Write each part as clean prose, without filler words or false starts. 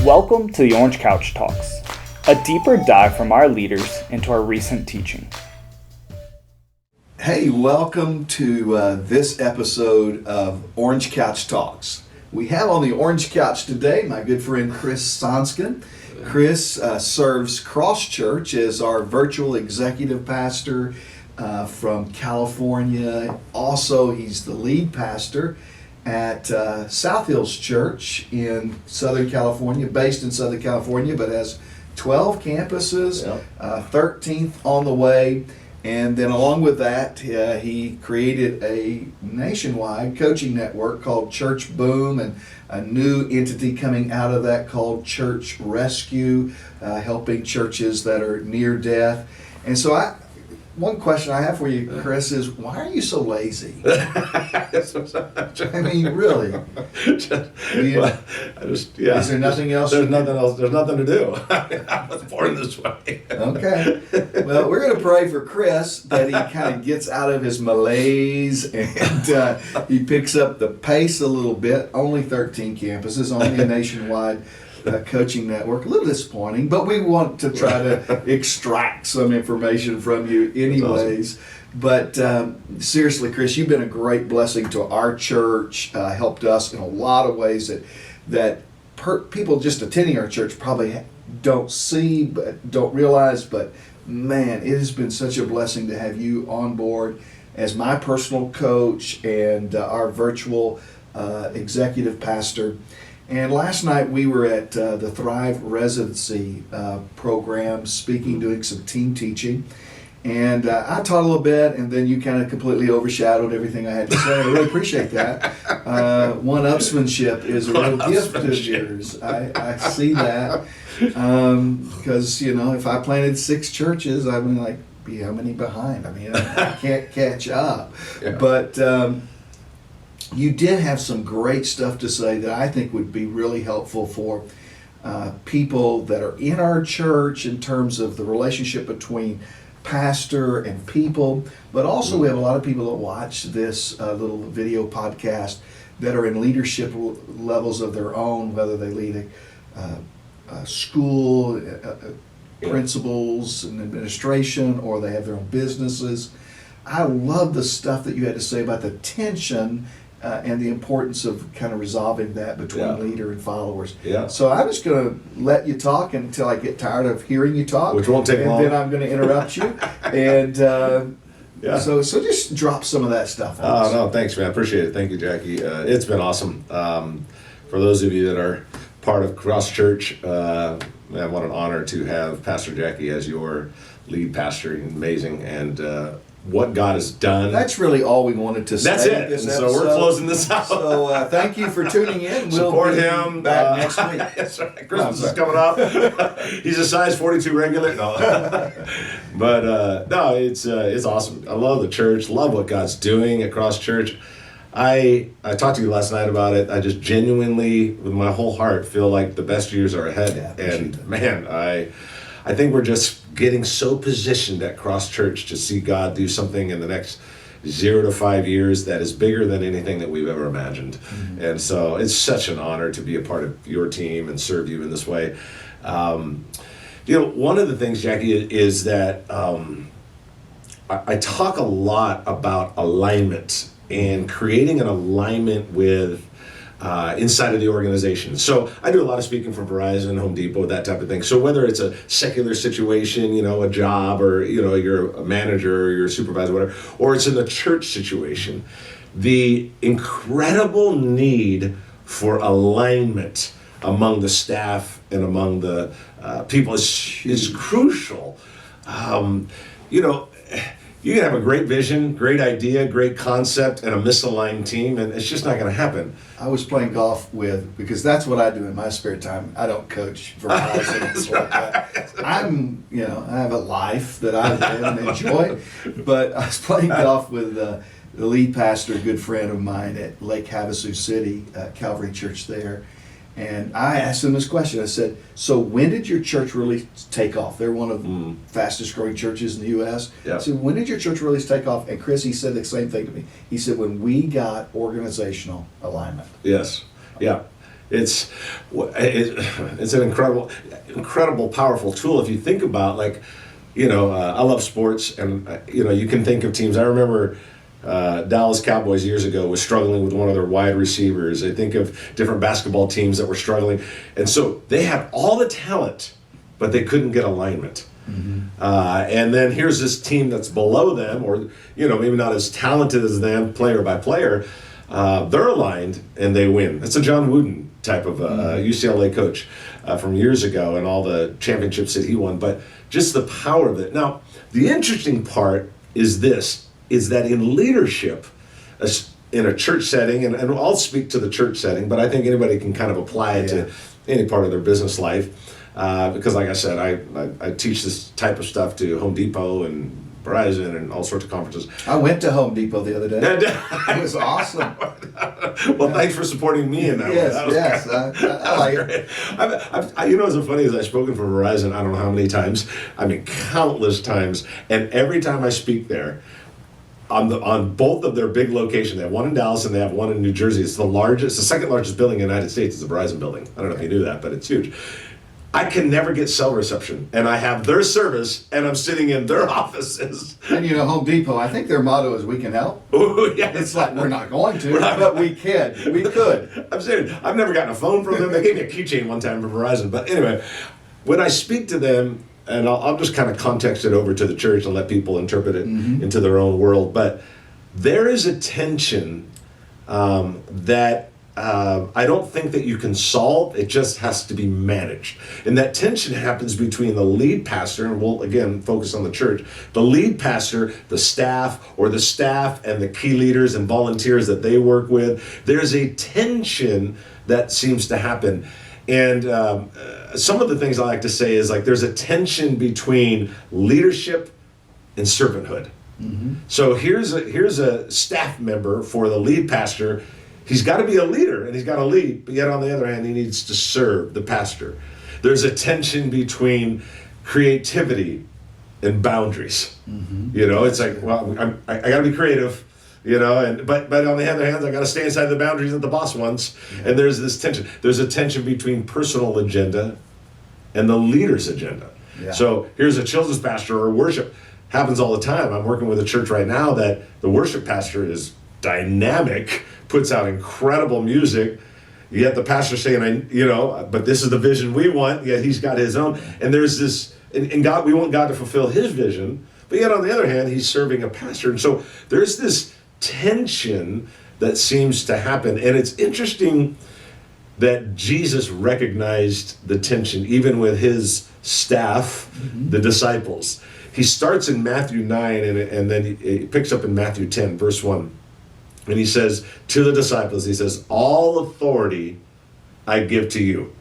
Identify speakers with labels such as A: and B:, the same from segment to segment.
A: Welcome to the Orange Couch Talks, a deeper dive from our leaders into our recent teaching.
B: Hey, welcome to this episode of Orange Couch Talks. We have on the Orange Couch today my good friend Chris Sonsken. Chris serves Cross Church as our virtual executive pastor from California. Also, he's the lead pastor at South Hills Church in Southern California, based in Southern California, but has 12 campuses, 13th on the way. And then along with that, he created a nationwide coaching network called Church Boom, and a new entity coming out of that called Church Rescue, helping churches that are near death. And so one question I have for you, Chris, is why are you so lazy? I mean, really? Is there nothing else?
C: There's nothing else. There's nothing to do. I was born this way.
B: Okay. Well, we're going to pray for Chris that he kind of gets out of his malaise and he picks up the pace a little bit. Only 13 campuses, only a nationwide coaching network. A little disappointing, but we want to try to extract some information from you anyways. Awesome. But seriously, Chris, you've been a great blessing to our church, helped us in a lot of ways that people just attending our church probably don't see, but don't realize. But man, it has been such a blessing to have you on board as my personal coach and our virtual executive pastor. And last night we were at the Thrive Residency program, speaking, doing some team teaching. And I taught a little bit, and then you kind of completely overshadowed everything I had to say. I really appreciate that. One-upsmanship is a real gift of yours. I see that. Because, if I planted 6 churches, I'd be like, how many behind? I mean, I can't catch up. Yeah. But you did have some great stuff to say that I think would be really helpful for people that are in our church in terms of the relationship between pastor and people, but also we have a lot of people that watch this little video podcast that are in leadership levels of their own, whether they lead a school, principals and administration, or they have their own businesses. I love the stuff that you had to say about the tension and the importance of kind of resolving that between leader and followers. Yeah. So I'm just going to let you talk until I get tired of hearing you talk.
C: Which won't take long.
B: And then I'm going to interrupt you. And so just drop some of that stuff on us.
C: No, thanks, man. I appreciate it. Thank you, Jackie. It's been awesome. For those of you that are part of Cross Church, man, what an honor to have Pastor Jackie as your lead pastor. Amazing. And what God has done.
B: That's really all we wanted to say.
C: That's it.
B: This
C: so we're closing this out.
B: So thank you for tuning in. We'll
C: support him
B: back next week.
C: That's right. Christmas is coming up. He's a size 42 regular. No, but no, it's awesome. I love the church. Love what God's doing at Cross Church. I talked to you last night about it. I just genuinely, with my whole heart, feel like the best years are ahead. Yeah, and man, I think we're just getting so positioned at Cross Church to see God do something in the next 0 to 5 years that is bigger than anything that we've ever imagined. Mm-hmm. And so it's such an honor to be a part of your team and serve you in this way. One of the things, Jackie, is that I talk a lot about alignment and creating an alignment with inside of the organization. So I do a lot of speaking from Verizon, Home Depot, that type of thing. So whether it's a secular situation, a job, or you're a manager or you're a supervisor, whatever, or it's in a church situation, the incredible need for alignment among the staff and among the people is crucial. You can have a great vision, great idea, great concept, and a misaligned team, and it's just not going to happen.
B: I was playing golf because that's what I do in my spare time. I don't coach Verizon and stuff like that. I have a life that I live and enjoy, but I was playing golf with the lead pastor, a good friend of mine at Lake Havasu City, Calvary Church there. And I asked him this question. I said, so when did your church really take off? They're one of the fastest growing churches in the U.S. Yeah. I said, when did your church really take off? And Chris, he said the same thing to me. He said, when we got organizational alignment.
C: Yes. Yeah. it's an incredible, powerful tool if you think about, like, I love sports, and you can think of teams. I remember Dallas Cowboys years ago was struggling with one of their wide receivers. I think of different basketball teams that were struggling, and so they had all the talent, but they couldn't get alignment. And then here's this team that's below them, or maybe not as talented as them, player by player. They're aligned and they win. That's a John Wooden type of UCLA coach from years ago, and all the championships that he won. But just the power of it. Now, the interesting part is that in leadership, in a church setting, and I'll speak to the church setting, but I think anybody can kind of apply it to any part of their business life. Because like I said, I teach this type of stuff to Home Depot and Verizon and all sorts of conferences.
B: I went to Home Depot the other day. It was awesome.
C: Well, thanks for supporting me in that one.
B: Yes, I like it.
C: What's so funny is I've spoken for Verizon, I don't know how many times, countless times, and every time I speak there, on both of their big locations, they have one in Dallas and they have one in New Jersey. It's the second largest building in the United States is the Verizon building. I don't know if you knew that, but it's huge. I can never get cell reception, and I have their service, and I'm sitting in their offices.
B: And Home Depot, I think their motto is "We can help."
C: Ooh, yeah.
B: It's like, we're not going to, but we could. We could.
C: I'm serious. I've never gotten a phone from them. They gave me a keychain one time from Verizon. But anyway, when I speak to them, and I'll just kind of context it over to the church and let people interpret it into their own world. But there is a tension that I don't think that you can solve. It just has to be managed. And that tension happens between the lead pastor, and we'll again focus on the church, the lead pastor, the staff, or the staff and the key leaders and volunteers that they work with. There's a tension that seems to happen. And some of the things I like to say is, like, there's a tension between leadership and servanthood. So here's a staff member for the lead pastor. He's got to be a leader and he's got to lead, but yet on the other hand, he needs to serve the pastor. There's a tension between creativity and boundaries. It's like, well, I got to be creative, but on the other hand, I got to stay inside the boundaries that the boss wants. And there's this tension. There's a tension between personal agenda and the leader's agenda. So here's a children's pastor or worship. Happens all the time. I'm working with a church right now that the worship pastor is dynamic, puts out incredible music, yet the pastor's saying, but this is the vision we want, yet he's got his own. And there's this, and God, we want God to fulfill his vision, but yet on the other hand, he's serving a pastor. And so there's this tension that seems to happen. And it's interesting that Jesus recognized the tension, even with his staff, the disciples. He starts in Matthew 9, and then he picks up in Matthew 10, verse 1. And he says to the disciples, he says, "All authority I give to you."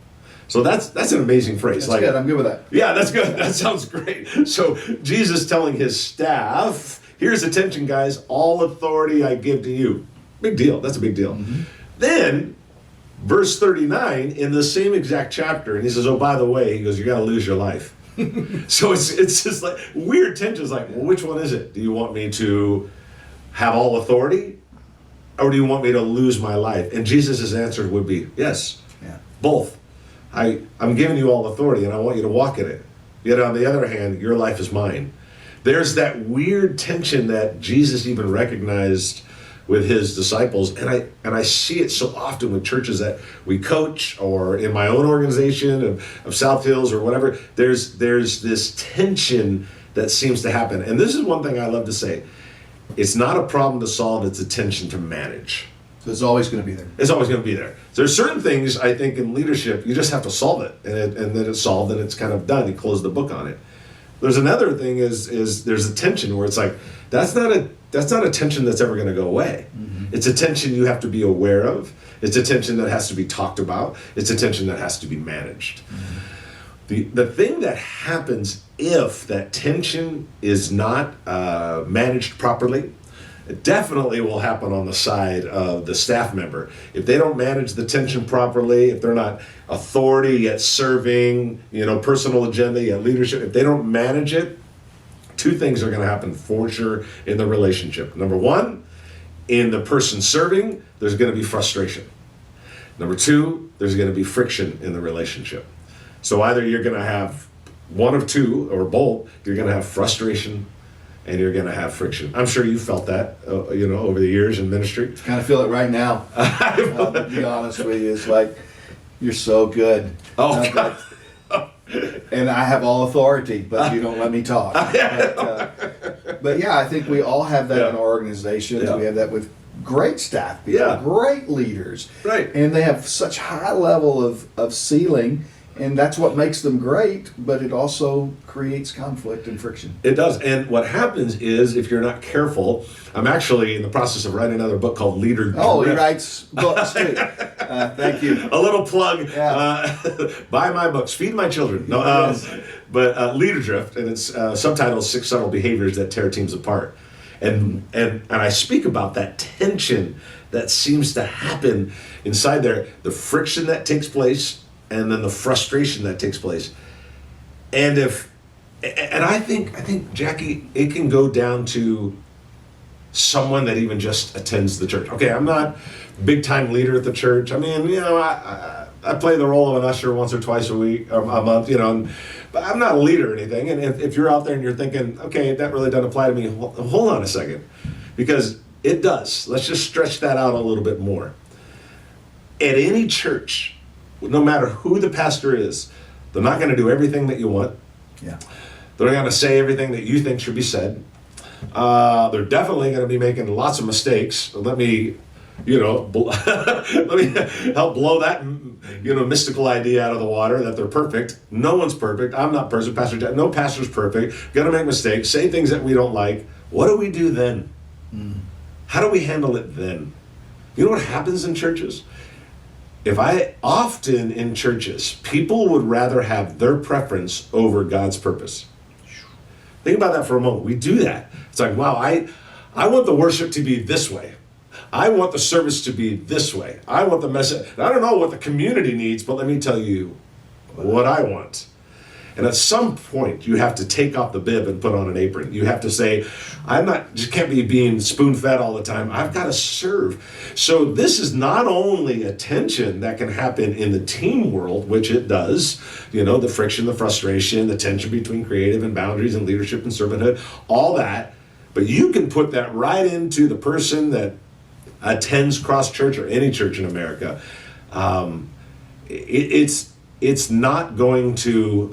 C: So that's an amazing phrase.
B: That's good. I'm good with that.
C: Yeah, that's good. That sounds great. So Jesus telling his staff, here's the tension, guys. All authority I give to you. Big deal. That's a big deal. Then, verse 39, in the same exact chapter, and he says, oh, by the way, he goes, you got to lose your life. So it's just like weird tensions. Like, well, which one is it? Do you want me to have all authority? Or do you want me to lose my life? And Jesus' answer would be, yes, both. I'm giving you all authority and I want you to walk in it. Yet on the other hand, your life is mine. There's that weird tension that Jesus even recognized with his disciples. And I see it so often with churches that we coach, or in my own organization of South Hills or whatever. There's this tension that seems to happen. And this is one thing I love to say. It's not a problem to solve, it's a tension to manage.
B: So it's always going to be there.
C: It's always going to be there. There's certain things, I think, in leadership, you just have to solve it. And then it's solved and it's kind of done. You close the book on it. There's another thing is there's a tension where it's like, that's not a tension that's ever going to go away. It's a tension you have to be aware of. It's a tension that has to be talked about. It's a tension that has to be managed. The thing that happens if that tension is not managed properly, it definitely will happen on the side of the staff member. If they don't manage the tension properly, if they're not authority yet serving, personal agenda yet leadership, if they don't manage it, two things are going to happen for sure in the relationship. Number one, in the person serving, there's going to be frustration. Number two, there's going to be friction in the relationship. So either you're going to have one of two or both. You're going to have frustration and you're going to have friction. I'm sure you felt that, over the years in ministry.
B: Kind of feel it right now. To be honest with you, it's like, you're so good.
C: Oh, God.
B: And I have all authority, but you don't let me talk. But yeah, I think we all have that in our organizations.
C: Yeah.
B: We have that with great staff people, great leaders.
C: Right.
B: And they have such high level of ceiling, and that's what makes them great, but it also creates conflict and friction.
C: It does. And what happens is, if you're not careful, I'm actually in the process of writing another book called Leader Drift.
B: Oh, he writes books too. Thank you.
C: A little plug.
B: Yeah.
C: Buy my books. Feed my children. No,
B: Yes.
C: But Leader Drift, and it's subtitled 6 Subtle Behaviors That Tear Teams Apart. And I speak about that tension that seems to happen inside there, the friction that takes place, and then the frustration that takes place. And I think, Jackie, it can go down to someone that even just attends the church. Okay, I'm not a big time leader at the church. I mean, I play the role of an usher once or twice a week or a month, but I'm not a leader or anything. And if you're out there and you're thinking, okay, that really doesn't apply to me, hold on a second, because it does. Let's just stretch that out a little bit more. At any church, no matter who the pastor is, they're not going to do everything that you want.
B: Yeah.
C: They're going to say everything that you think should be said. They're definitely going to be making lots of mistakes. Let me, let me help blow that, mystical idea out of the water that they're perfect. No one's perfect. I'm not perfect. Pastor Jack, no pastor's perfect. Going to make mistakes. Say things that we don't like. What do we do then? How do we handle it then? You know what happens in churches? Often in churches, people would rather have their preference over God's purpose. Think about that for a moment. We do that. It's like, wow, I want the worship to be this way. I want the service to be this way. I want the message. I don't know what the community needs, but let me tell you what I want. And at some point, you have to take off the bib and put on an apron. You have to say, just can't be being spoon-fed all the time. I've got to serve. So this is not only a tension that can happen in the team world, which it does, the friction, the frustration, the tension between creative and boundaries and leadership and servanthood, all that. But you can put that right into the person that attends Cross Church or any church in America. It's not going to,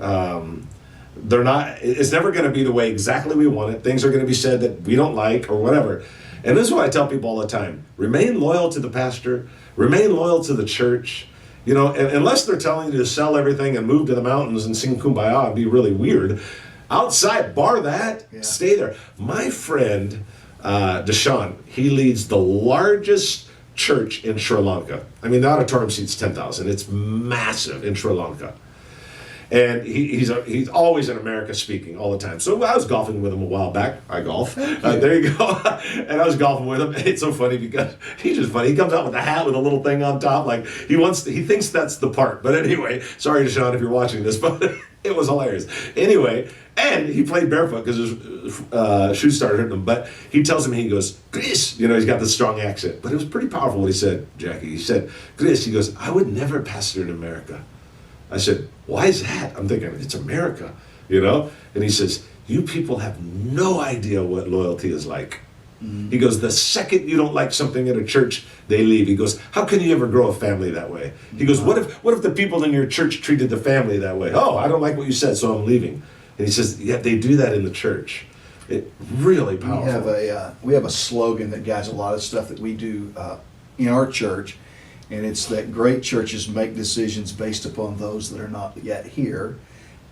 C: it's never going to be the way exactly we want it. Things are going to be said that we don't like or whatever. And this is what I tell people all the time. Remain loyal to the pastor. Remain loyal to the church. Unless they're telling you to sell everything and move to the mountains and sing Kumbaya and be really weird. Outside, bar that, stay there. My friend, Deshaun, he leads the largest church in Sri Lanka. I mean, the auditorium seats 10,000. It's massive in Sri Lanka. And he's always in America speaking all the time. So I was golfing with him a while back. I golf. There you go. And I was golfing with him. It's so funny because he's just funny. He comes out with a hat with a little thing on top. Like he thinks that's the part. But anyway, sorry, Deshaun, if you're watching this, but it was hilarious. Anyway, and he played barefoot because his shoes started hurting him. But he tells me, he goes, Chris, he's got this strong accent. But it was pretty powerful what he said, Jackie. He said, Chris, he goes, I would never pastor in America. I said, why is that? I'm thinking, it's America, And he says, you people have no idea what loyalty is like. He goes, the second you don't like something at a church, they leave. He goes, how can you ever grow a family that way? He goes, what if the people in your church treated the family that way? Oh, I don't like what you said, so I'm leaving. And he says, yeah, they do that in the church. It really powerful.
B: We have a slogan that guides a lot of stuff that we do in our church. And it's that great churches make decisions based upon those that are not yet here.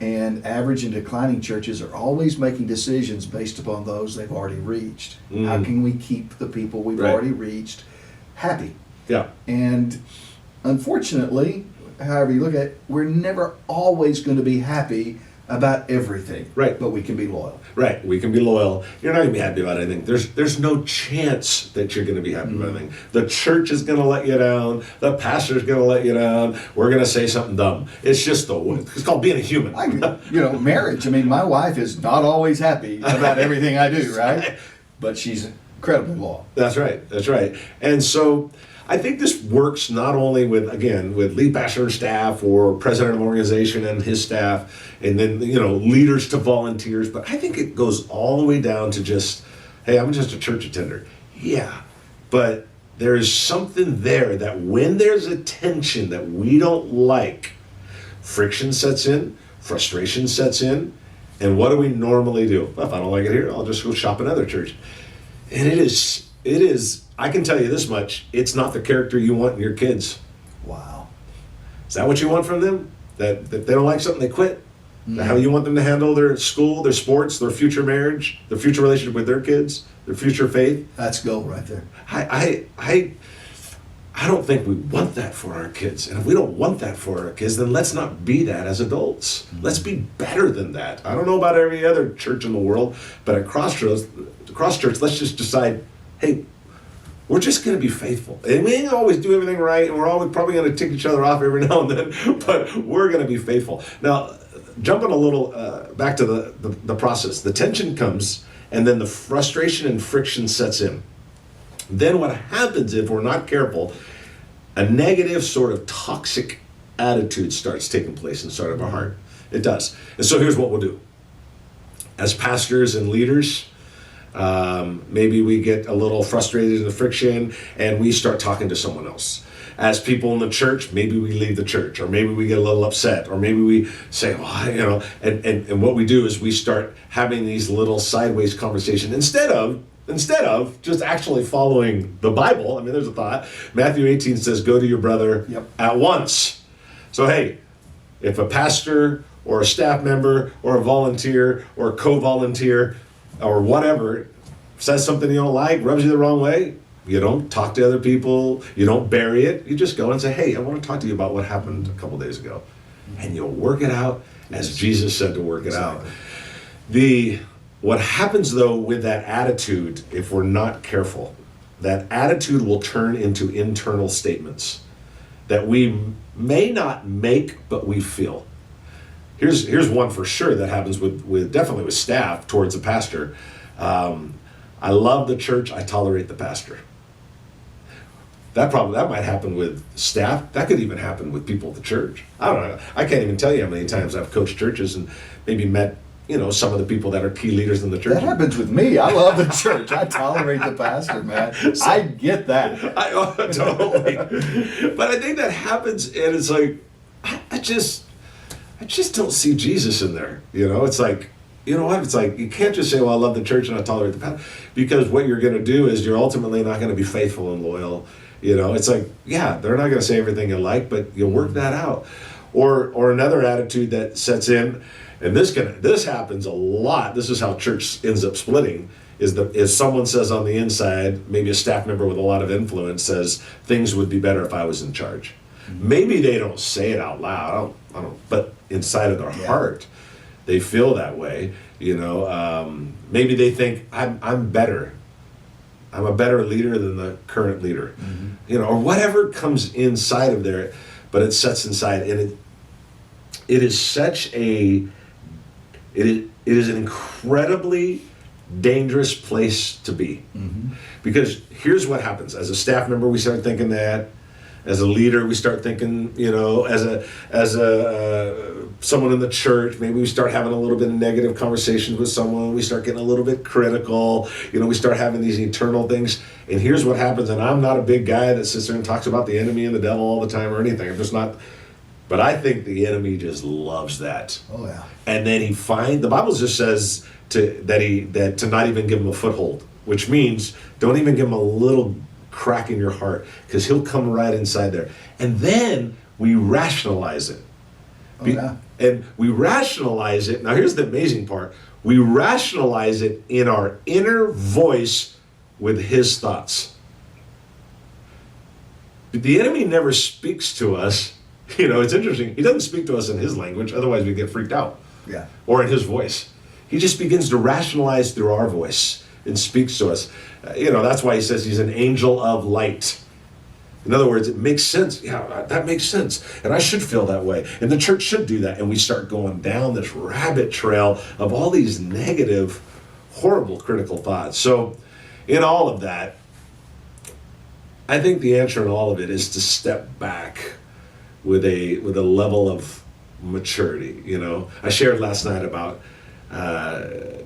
B: And average and declining churches are always making decisions based upon those they've already reached. How can we keep the people we've already reached happy?
C: Yeah.
B: And unfortunately, however you look at it, we're never always going to be happy about everything.
C: Right.
B: But we can be loyal.
C: Right. We can be loyal. You're not going to be happy about anything. There's no chance that you're going to be happy about anything. The church is going to let you down. The pastor's going to let you down. We're going to say something dumb. It's just it's called being a human.
B: Marriage. I mean, my wife is not always happy about everything I do, right? But she's incredibly loyal.
C: That's right. And so I think this works not only with lead pastor and staff, or president of an organization and his staff, and then, leaders to volunteers, but I think it goes all the way down to just, hey, I'm just a church attender. Yeah, but there is something there that when there's a tension that we don't like, friction sets in, frustration sets in, and what do we normally do? Well, if I don't like it here, I'll just go shop another church. And it is, I can tell you this much, it's not the character you want in your kids.
B: Wow.
C: Is that what you want from them? That if they don't like something, they quit? Mm-hmm. How you want them to handle their school, their sports, their future marriage, their future relationship with their kids, their future faith?
B: That's gold right there.
C: I don't think we want that for our kids. And if we don't want that for our kids, then let's not be that as adults. Mm-hmm. Let's be better than that. I don't know about every other church in the world, but at Cross Church, let's just decide, hey, we're just going to be faithful. And we ain't always do everything right, and we're always probably going to tick each other off every now and then, but we're going to be faithful. Now, jumping a little back to the process, the tension comes, and then the frustration and friction sets in. Then what happens, if we're not careful, a negative sort of toxic attitude starts taking place inside of our heart. It does. And so here's what we'll do. As pastors and leaders, maybe we get a little frustrated in the friction and we start talking to someone else. As people in the church, maybe we leave the church, or maybe we get a little upset, or maybe we say, well, and what we do is we start having these little sideways conversations instead of just actually following the Bible. I mean, there's a thought. Matthew 18 says, go to your brother at once. So, hey, if a pastor or a staff member or a volunteer or a co-volunteer or whatever says something you don't like, rubs you the wrong way, you don't talk to other people, you don't bury it, you just go and say, hey, I want to talk to you about what happened a couple days ago. And you'll work it out as Jesus said to work it out. What happens, though, with that attitude, if we're not careful, that attitude will turn into internal statements that we may not make, but we feel. Here's one for sure that happens definitely with staff towards the pastor. I love the church, I tolerate the pastor. That might happen with staff. That could even happen with people at the church. I don't know. I can't even tell you how many times I've coached churches and maybe met some of the people that are key leaders in the church.
B: That happens with me. I love the church. I tolerate the pastor, man. I get that.
C: Totally. But I think that happens, and it's like, I just don't see Jesus in there. It's like, you know what? It's like, you can't just say, well, I love the church and I tolerate the pastor, because what you're going to do is you're ultimately not going to be faithful and loyal. It's like, yeah, they're not going to say everything you like, but you'll work that out. Or another attitude that sets in, and this happens a lot. This is how church ends up splitting, is someone says on the inside, maybe a staff member with a lot of influence says, things would be better if I was in charge. Mm-hmm. Maybe they don't say it out loud, I don't, but inside of their heart, they feel that way. Maybe they think, I'm better. I'm a better leader than the current leader. Mm-hmm. Or whatever comes inside of there, but it sets inside, and it is such it is an incredibly dangerous place to be. Mm-hmm. Because here's what happens. As a staff member, we start thinking that. As a leader, we start thinking, as a someone in the church, maybe we start having a little bit of negative conversations with someone. We start getting a little bit critical. We start having these eternal things. And here's what happens. And I'm not a big guy that sits there and talks about the enemy and the devil all the time or anything. I'm just not. But I think the enemy just loves that.
B: Oh yeah.
C: And then the Bible just says to not even give him a foothold, which means don't even give him a little crack in your heart, because he'll come right inside there. And then we rationalize it.
B: Oh, yeah.
C: And we rationalize it. Now here's the amazing part. We rationalize it in our inner voice with his thoughts. The enemy never speaks to us. It's interesting. He doesn't speak to us in his language, otherwise we get freaked out.
B: Yeah.
C: Or in his voice. He just begins to rationalize through our voice and speaks to us. That's why he says he's an angel of light. In other words, it makes sense. Yeah, that makes sense. And I should feel that way. And the church should do that. And we start going down this rabbit trail of all these negative, horrible, critical thoughts. So in all of that, I think the answer in all of it is to step back with a level of maturity. I shared last night about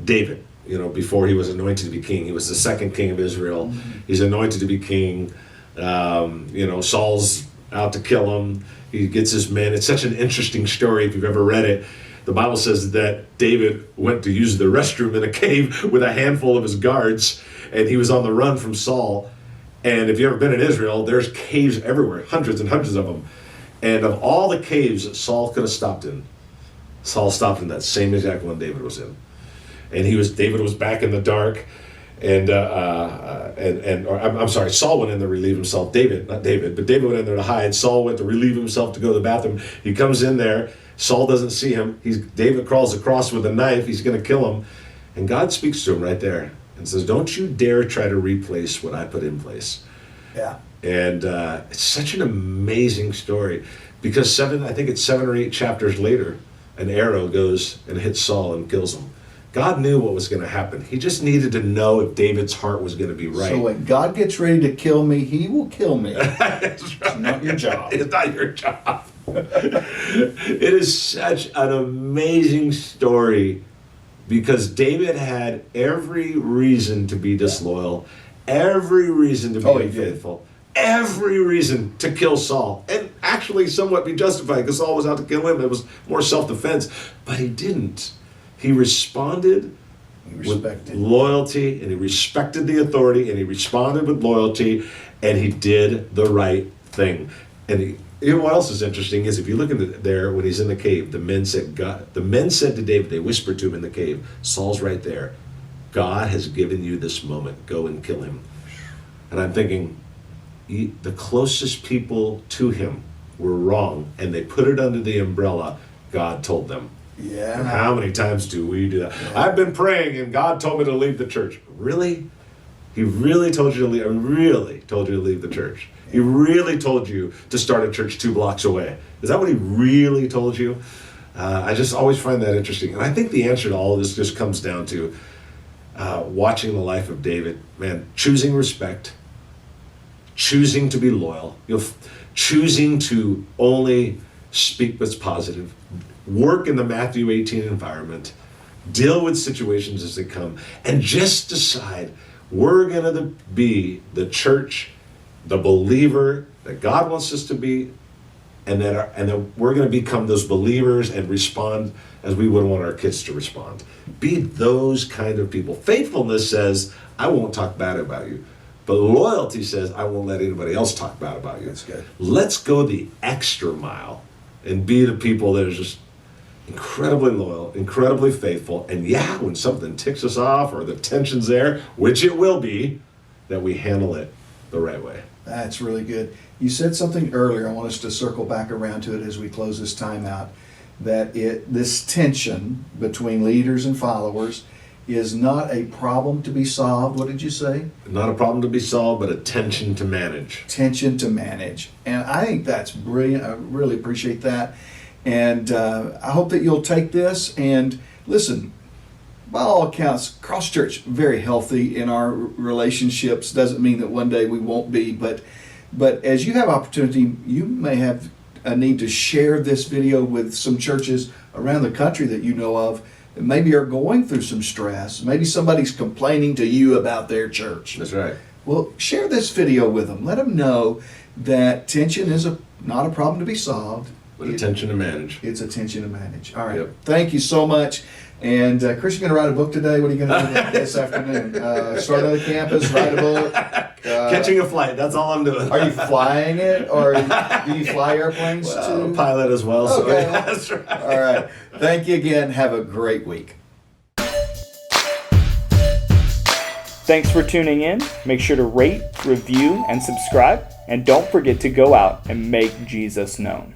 C: David. Before he was anointed to be king, he was the second king of Israel. Mm-hmm. He's anointed to be king. Saul's out to kill him. He gets his men. It's such an interesting story if you've ever read it. The Bible says that David went to use the restroom in a cave with a handful of his guards, and he was on the run from Saul. And if you've ever been in Israel, there's caves everywhere, hundreds and hundreds of them. And of all the caves that Saul could have stopped in, Saul stopped in that same exact one David was in. And David was back in the dark, Saul went in there to relieve himself. David went in there to hide. Saul went to relieve himself to go to the bathroom. He comes in there. Saul doesn't see him. David crawls across with a knife. He's going to kill him. And God speaks to him right there and says, don't you dare try to replace what I put in place.
B: Yeah.
C: And it's such an amazing story because I think it's 7 or 8 chapters later, an arrow goes and hits Saul and kills him. God knew what was going to happen. He just needed to know if David's heart was going to be right.
B: So when God gets ready to kill me, he will kill me.
C: That's right.
B: It's not your job.
C: It's not your job. It is such an amazing story because David had every reason to be disloyal, every reason to be unfaithful, every reason to kill Saul, and actually somewhat be justified because Saul was out to kill him. It was more self-defense, but he didn't. He responded with loyalty, and he respected the authority, and he responded with loyalty, and he did the right thing. And what else is interesting is if you look at there when he's in the cave, the men said to David, they whispered to him in the cave, Saul's right there. God has given you this moment. Go and kill him. And I'm thinking, the closest people to him were wrong, and they put it under the umbrella God told them.
B: Yeah.
C: And how many times do we do that? Yeah. I've been praying and God told me to leave the church. Really? He really told you to leave? I really told you to leave the church. Yeah. He really told you to start a church 2 blocks away. Is that what he really told you? I just always find that interesting. And I think the answer to all of this just comes down to watching the life of David. Man, choosing respect, choosing to be loyal, choosing to only speak what's positive, work in the Matthew 18 environment, deal with situations as they come, and just decide we're going to be the church, the believer that God wants us to be, and that we're going to become those believers and respond as we would want our kids to respond. Be those kind of people. Faithfulness says, I won't talk bad about you. But loyalty says, I won't let anybody else talk bad about you.
B: That's good.
C: Let's go the extra mile and be the people that are just incredibly loyal, incredibly faithful, and when something ticks us off or the tension's there, which it will be, that we handle it the right way.
B: That's really good. You said something earlier, I want us to circle back around to it as we close this time out, that this tension between leaders and followers is not a problem to be solved. What did you say?
C: Not a problem to be solved, but a tension to manage.
B: Tension to manage. And I think that's brilliant. I really appreciate that. And I hope that you'll take this and listen. By all accounts, Cross Church very healthy in our relationships. Doesn't mean that one day we won't be, but as you have opportunity, you may have a need to share this video with some churches around the country that you know of that maybe are going through some stress. Maybe somebody's complaining to you about their church.
C: That's right.
B: Well, share this video with them. Let them know that tension is not a problem to be solved.
C: But a tension to manage.
B: It's a tension to manage. All right.
C: Yep.
B: Thank you so much. And Chris, you're going to write a book today? What are you going to do this afternoon? Start on the campus, write a book?
C: Catching a flight. That's all I'm doing.
B: Are you flying it? Or do you fly airplanes too?
C: Pilot as well.
B: Okay.
C: So yeah, that's right.
B: All right. Thank you again. Have a great week.
A: Thanks for tuning in. Make sure to rate, review, and subscribe. And don't forget to go out and make Jesus known.